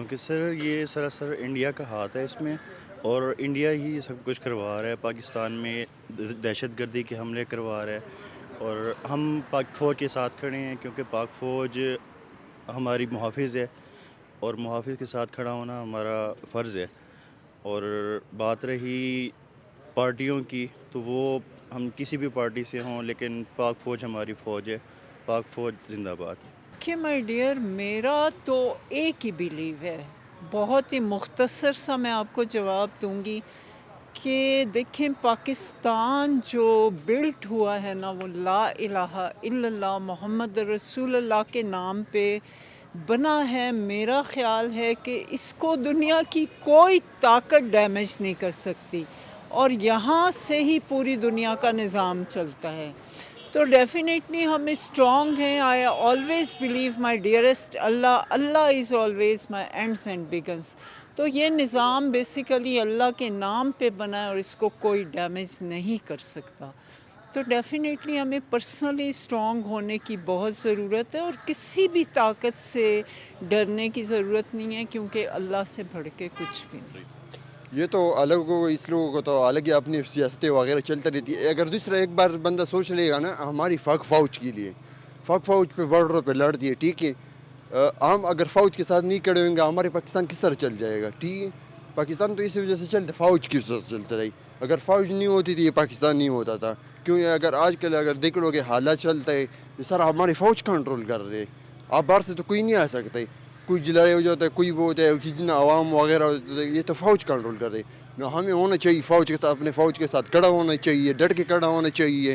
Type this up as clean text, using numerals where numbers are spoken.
کیونکہ سر یہ سراسر انڈیا کا ہاتھ ہے اس میں، اور انڈیا ہی سب کچھ کروا رہا ہے پاکستان میں، دہشت گردی کے حملے کروا رہا ہے، اور ہم پاک فوج کے ساتھ کھڑے ہیں کیونکہ پاک فوج ہماری محافظ ہے، اور محافظ کے ساتھ کھڑا ہونا ہمارا فرض ہے۔ اور بات رہی پارٹیوں کی، تو وہ ہم کسی بھی پارٹی سے ہوں، لیکن پاک فوج ہماری فوج ہے، پاک فوج زندہ باد۔ کہ مائی ڈیئر میرا تو ایک ہی بیلیو ہے، بہت ہی مختصر سا میں آپ کو جواب دوں گی کہ دیکھیں پاکستان جو بلٹ ہوا ہے نا، وہ لا الہ الا اللہ محمد رسول اللہ کے نام پہ بنا ہے۔ میرا خیال ہے کہ اس کو دنیا کی کوئی طاقت ڈیمیج نہیں کر سکتی، اور یہاں سے ہی پوری دنیا کا نظام چلتا ہے۔ تو ڈیفینیٹلی ہم اسٹرانگ ہیں۔ I always believe my dearest Allah is always my ends and begins. تو یہ نظام بیسیکلی اللہ کے نام پہ بنا ہے، اور اس کو کوئی ڈیمیج نہیں کر سکتا۔ تو ڈیفینیٹلی ہمیں پرسنلی اسٹرانگ ہونے کی بہت ضرورت ہے، اور کسی بھی طاقت سے ڈرنے کی ضرورت نہیں ہے، کیونکہ اللہ سے بڑھ کے کچھ بھی نہیں۔ یہ تو الگ ہو، اس لوگوں کو تو الگ ہی اپنی سیاستیں وغیرہ چلتا رہتی ہے۔ اگر دوسرا ایک بار بندہ سوچ لے گا نا ہماری فوج کے لیے، فوج پہ بارڈروں پہ لڑتی ہے، ٹھیک ہے، ہم اگر فوج کے ساتھ نہیں کھڑے ہوئیں گے ہمارے پاکستان کس طرح چل جائے گا؟ ٹھیک ہے، پاکستان تو اسی وجہ سے چلتا، فوج کی وجہ سے چلتا ہے۔ اگر فوج نہیں ہوتی تھی یہ پاکستان نہیں ہوتا تھا، کیوں؟ اگر آج کل اگر دیکھ لو کہ حالات چلتا ہے، یہ سارا ہماری فوج کنٹرول کر رہے ہیں۔ آپ باہر سے تو کوئی نہیں آ سکتا ہے، کوئی لڑائی ہو جاتا ہے، کوئی وہ ہوتا ہے، جتنا عوام وغیرہ ہوتا ہے، یہ تو فوج کنٹرول کر رہے ہیں۔ ہمیں ہونا چاہیے فوج کے ساتھ، اپنے فوج کے ساتھ کھڑا ہونا چاہیے، ڈٹ کے کھڑا ہونا چاہیے۔